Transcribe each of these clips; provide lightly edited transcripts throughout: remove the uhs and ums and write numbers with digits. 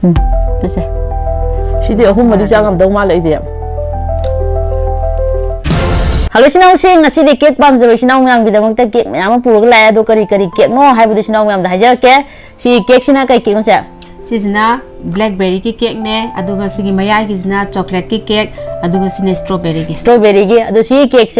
This she did a home with young don't mal idea. Hallucination saying a city cake bombs the Vishnong with the Monte cake, Yamapu, Lado, Kari cake, no habituation, the Hajar, she cakes in a cake. She's na blackberry cake, ne, Aduga singing my is not chocolate cake, Aduga sin strawberry. Strawberry, the she cakes,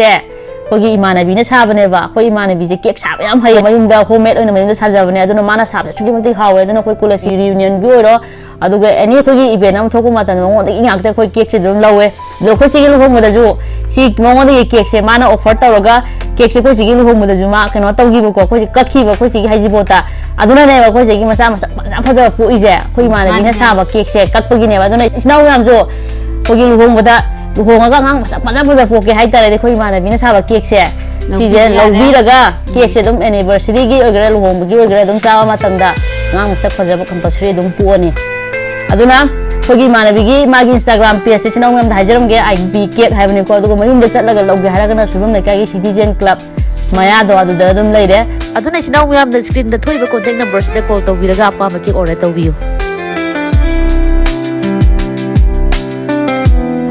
Kogi Mana Venus Habaneva, Koi Mana Visi cakes, I am high, the homemade ornaments has a Mana Sabbath, Chimothy Howard, and a Kokula reunion bureau, Aduga, any Kogi event, I'm talking about the inactive Koi cakes, don't lower, the Kosigil home with the zoo. See, Mommy cakes, a manner of Fortaroga, cakes, a Kosigil home with the Zuma, cannot give a Koki, a Kosi Hajibota. I don't know what Kosi Masama, Puiza, Koimana, Venus Hava cakes, Kakpogina, I don't know, it's now Ramzo, Kogil home with that. Hongang Sapazapa Poke Haita, the Koimana, Venus have a cake share. She said, Loviraga, cakes at anniversary, a girl home, give a gradum Sawa Matanda, Nam Sapazapa compulsory, don't pony. Aduna, Kogimana Bigi, my Instagram page, it's now Hajaram Gay, I be cake having a call to Mayum, the Sat like a Loga Haragana, Sum, the Kagi Citizen Club, Mayado, the Dum lady. Aduna, now we have the screen, the Toiva contact numbers, the call to Viragapa, Maki or at view.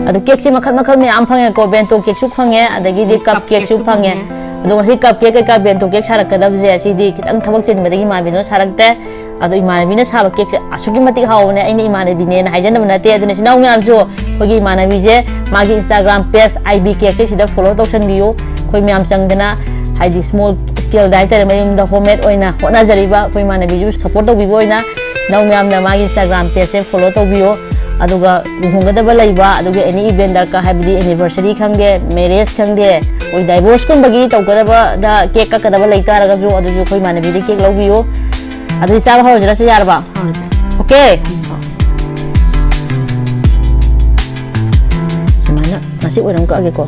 The cakes in Macamacami, I'm paying a bento cake soup hang and the giddy cupcake soup hang. Don't see cupcake, a bento cake sarakadabs, as he did, and Tabaxin, but the Imavinos Harakte, other Imavinas have a cake, a sukimatic how any Imanabine, Hajanamate, and it's now we have so Kogi Manavise, Magi Instagram page, IB cakes, the follow ocean view, Koimiam Sangana, hide the small scale diet, and the homemade oina, Honazariba, Koimanavi, support of Vivoina, now we have the Magi Instagram page, follow of view. Aduga Hungadaba Laiba, Aduga any event that have the anniversary Kange, marriage Kange, or divorce Kumbagi, Tokadaba, the cake Kadaba Later, Agazu, or the Jokoimana Vidi cake love you. At the Saba House, that's a yarba. Okay. Mana, nasi orang kau agak ko.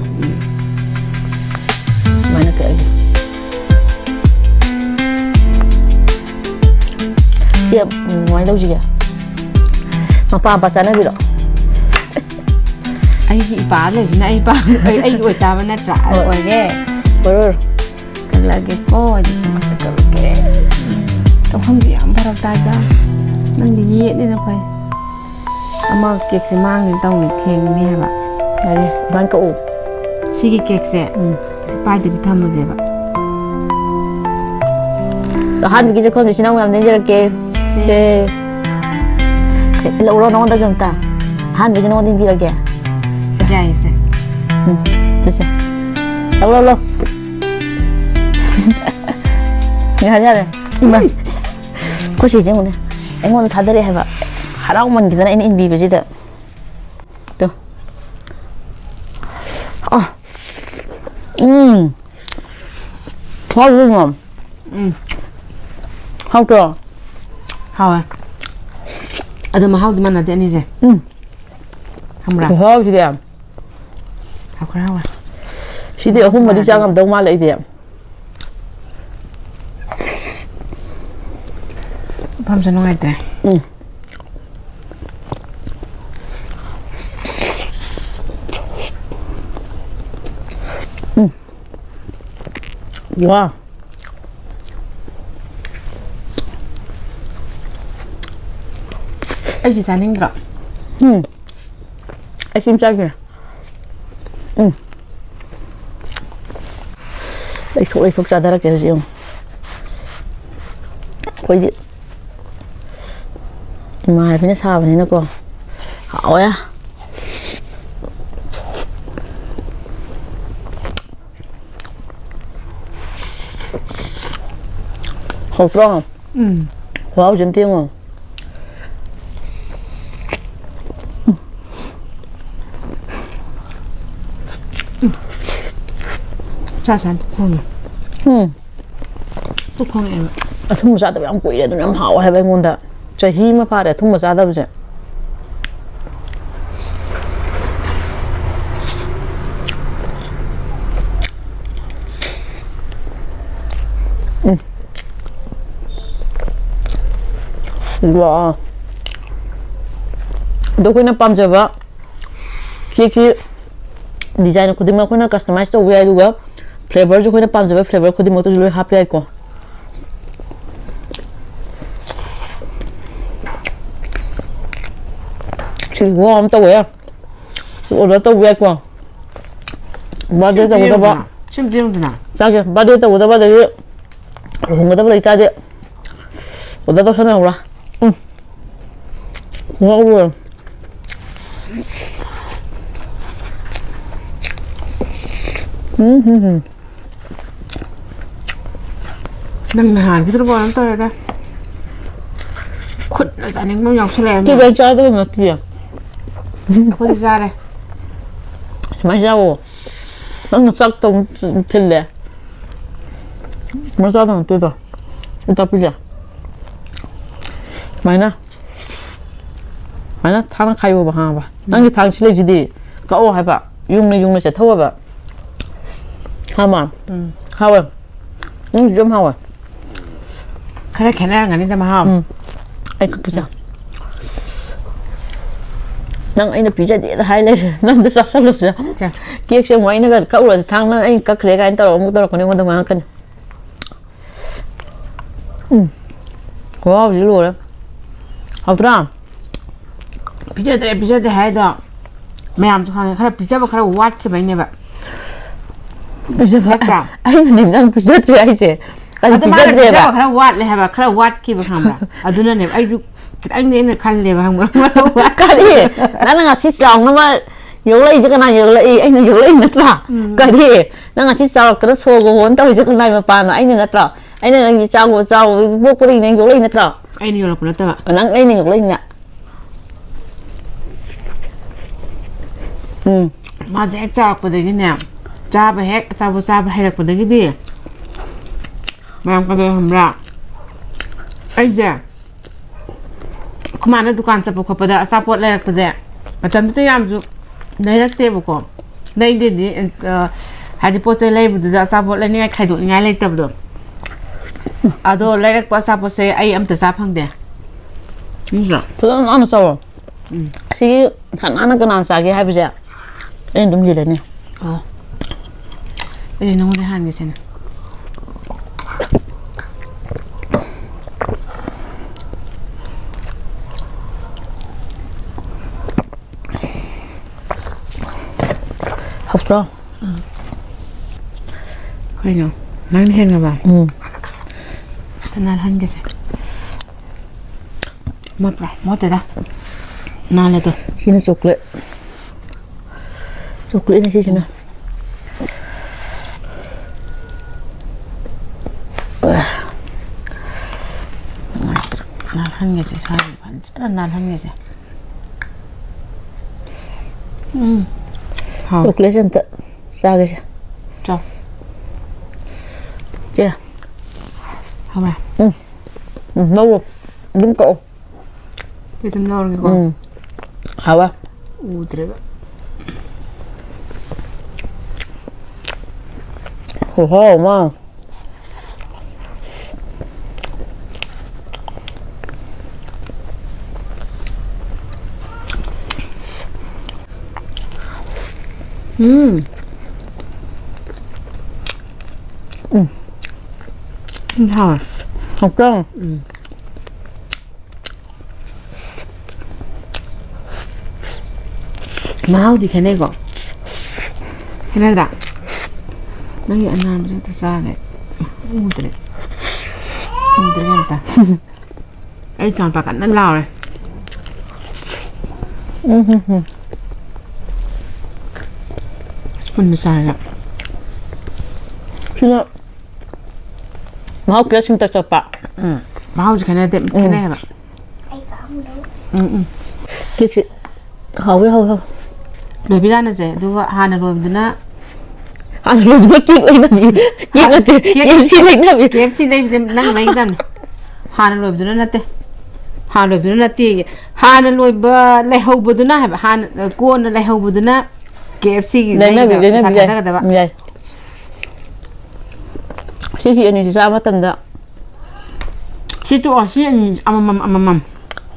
Mana kau agak? Siap, mau tahu juga. Mapapasa na biro. Ay ipa le na ipa ay oi ta na tra oi ge Por kalage ko di sa ka ge to hom ji am barak ta ga nang di ye ni na pai ama kek se mang ni tong ni theng ni ba Ari ban ka u si gi kek se si pai de tham mo je ba to han gi se kon bi sinau ngam den jer ke se lâu rồi nó đã dùng ta han với nó đi bị là kìa sẽ dài sẽ sẽ lâu lâu nghe thấy chưa nhưng mà có gì chứ không nè anh ngon thật đấy hay vậy hả đâu mình thì cái này in bị gì đó từ ngon luôn không không được hao ada mahal di mana dia ni je? Hamra. How is it? How kau? She did a home with young don't mal idea. Pam sa nong ite. Wow. Ai chỉ sáng ninh rõ. Ai xin chắc kìa. Đây thuốc ra ra kìa gì không? Quay đi. Mà phải nó sao vậy nó còn. Hảo á. Hột đó không? Wow, chấm tiếng không? Cha sản thuốc không em Thùng một sao ông quỷ để tụi em hảo hay vậy ngon ta trời hi mà pha để thùng một sao đâu vậy wow đâu có nắp pam chưa vậy khi design ko dimma ko na customize to we aduga flavor jo ko na pam jabe flavor ko dimma to jului happy ai ko 그리고 엄청 왜요? 오늘도 왜 거? 바디에다 오다봐. 심지어도나. 자기 바디에다 오다봐 되게 뭔가 더 있다지. 오다도 손에 올라. 응. 뭐하고? 난 들어보는 떨어라. 콧나 자는 놈 역설해. 집에 짜도 몇 뒤야. 어디 잘해? 마시고. 너는 싹도 틀래. 마사도 뜯어. 이따 빌려. 마이나. 마이나 타는 가요 봐 하나 봐. 난게 당실래지디. 까오 해봐. 육네 세 타워봐. 하마. 하와. 좀 하와. 그래 걔네랑 아닌데 마. Ai cực sao năng anh là bị chết điện hai lên năm tới sáu lúc rồi kia xem ngoài nó gần cậu rồi thang nó anh các cái anh tao ông tao còn đi quan tâm ăn cân wow dữ luôn đó học ra 비자들 해도 매암 좀 하나 비자고 하나 왓게 많이 봐. bây giờ anh niệm đang bị chết rồi anh chị anh bị chết rồi bà khá quátเลยฮะkhá quát kia bà không à tôi nói này anh nên là khăn này bà không cái đi nó là xịt sòng nó mà nhiều lấy chứ cái này nhiều lấy anh nhiều lấy nữa là cái đi nó là xịt sòng cái nó xô của vốn tao chứ cái này mà bàn anh nên là anh nên là sao vô cái gì nên nhiều lấy nữa là anh nhiều là của nó tao nó anh nên nhiều lấy nè mà sẽ cho của cái nào cha bà hết sao bà hay là của cái gì mà cái đó không ra anh giờ 그만한 두칸 잡고 거기다 사포트 내락 보자. 어떤 때 아무도 내락 때 보고 내인데 하지 포체 레이브도 사포트 내가 가지고 내가 레이 때도 아도 레락 봐 사포체 아이 암때 사팡데. 진짜. 그건 안 싸워. 시 하나는 그냥 싸게 해 보자. 에 좀 이래네. 에 너무 대한 게 있잖아. học rồi coi nhở nắng hen rồi bà thân nan hơn cái gì mất rồi đó nan là tôi xin chụp lại này xin nào nan hơn cái gì sao rất là nan hơn cái gì chụp lấy xem tự sao cái gì cho chưa không à lâu rồi đúng cậu thì tầm lâu rồi con hả ba đấy hổ hổ mà hả học trăng mau thì cái này gọi cái này đã nó như anh làm cho ta xa này đấy em ta ấy chọn bà cắn nó lao này mình xài ạ xin mà học kia xin ta chụp bạn mau thì cái này cái này bạn kia chị hầu rồi bây giờ là gì đúng không Hàn rồi mình nó rồi rất kịp anh làm gì KFC lấy làm gì KFC lấy xem năng lấy gì Hàn rồi mình nó tê Hàn rồi mình nó tê Hàn rồi bơ lấy hậu bơ nó hay Hàn cuốn lấy hậu bơ nó KFC lấy nó vậy chị anh sao mà tầm đó chị tôi chị anh mầm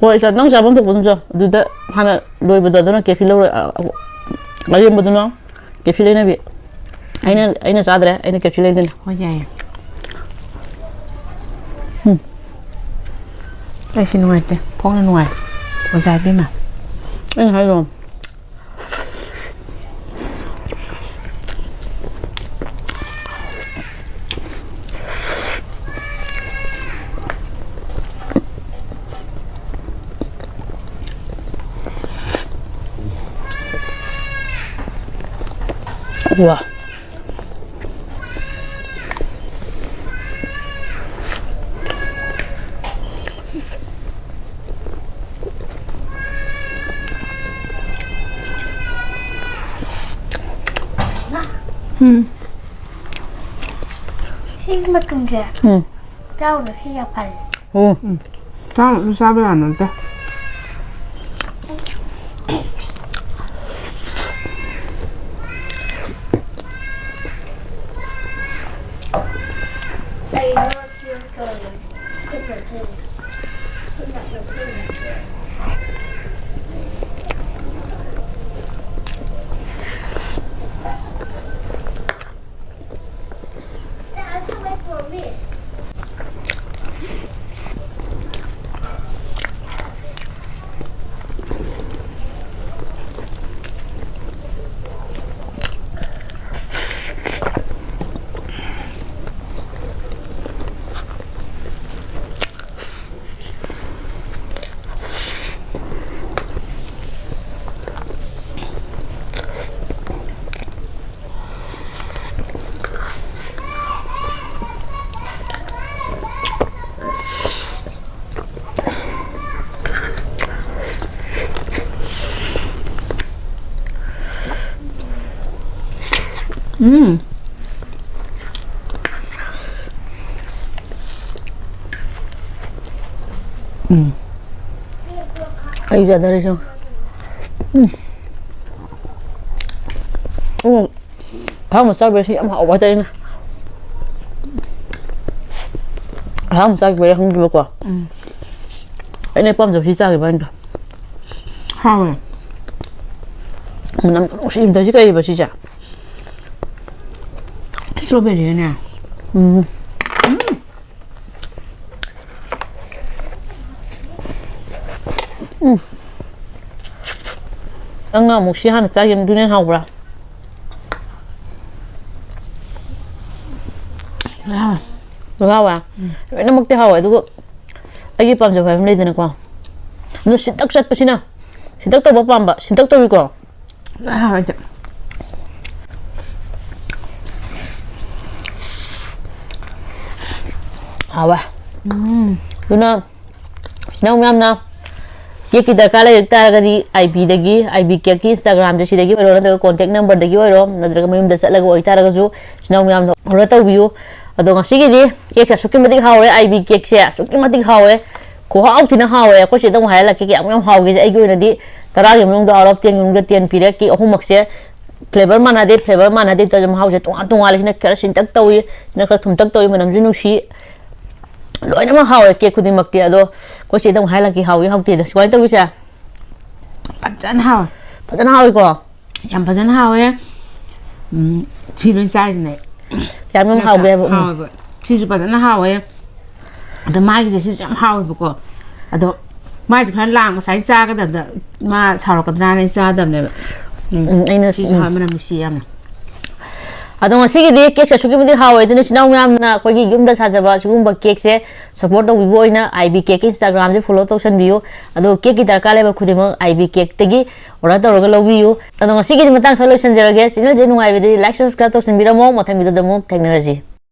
hồi giờ nó sao vẫn được vẫn chưa được đó Hàn rồi bây giờ nó KFC lâu rồi lấy em bữa nó KFC lấy nó bị anh sao đấy anh KFC lấy đi hoa dài đây xin ngoài đây phong ra ngoài hoa dài bên mà ไม่ใช่หรอว้าที่มาตุ่มแจกเจ้าหรือที่ยากัน โอ้ Sao sao bây giờ nó ta? ไอ้รถเชื่อมต่อเลยขึ้นมาเท่ขึ้นมาเท่ขึ้นมาเท่จะเอาช่วยผมดิ Ayo jatuh dari sana. Oh, kamu sabar sih, am hao baca ini. Kamu sabar không được quá. Cái này pom giống xí ra cái bạn đó. Sao vậy? Mình làm nó xí im tới chứ cái gì mà xí ra. Strawberry nè. Ang nga mo siya na sa yung dunia hao ra. Sao? Được hao à? Nó mất cái hao ấy tôi ai pam giờ phải lên thế này qua. Nó xin tắc sắt bớt xin nào. Xin tắc tôi bắp pam bả, xin tắc tôi qua. Sao vậy? Hao à? Đúng không? Nào ngam nào. ये की दरकार लगता है अगर IB के की Instagram जैसी देखी और ना contact number देखी और ना दरकार मैं उम्मीद लगा वही तारा का जो स्नौ में हम और तो भी हो अदो ngasi की केक सुकी मत खाओ है IB केक से सुकी मत खाओ है को हाउ थी ना हाओ है कुछ इतना है लगे कि हम हाओ के आई क्यों नदी तारा के हम लोग आउट ऑफ 10 पीरियड की अहम मक्से फ्लेवर माना दे तो जब हाउ से तो वाले ने कर सिन तक तो ये ना कर तुम तक तो ये मनम जुनू सी लोइनमक हावे केक खुदिमक्ति अदो कोची दम हाइलाकी हावे हाउती द स्वाइ तविसा Pajan hao. फजन हावे को Yam pajan hao ấy. Chi lên size này. याम हम हावे Hao vậy. Chi chụp pajan hao ấy. Ada mai cái gì chụp hao vậy cô. Ada mai chỉ khán làm mà sái xa cái đợt mà chào cái đàn này xa đợt này. 아이나 Chi chụp mà làm gì em này. अदो ngasi cake से सुकी मदि हावे दने सिनाउ ma'am ना कोगी युमदा साजबा सुगुम्बा cake से support तो Vivo इना IB केक Instagram से फॉलो तो सन बियो अदो केक की दरकार लेबा खुदिम IB केक तगी ऑर्डर तो रगल लबियो अदो ngasi की मतंग सोलो सन जरगे सिनल जे नुआइबेदि लाइक सब्सक्राइब तो सन बिरमो मथन बिदो दमो थेक्नोलॉजी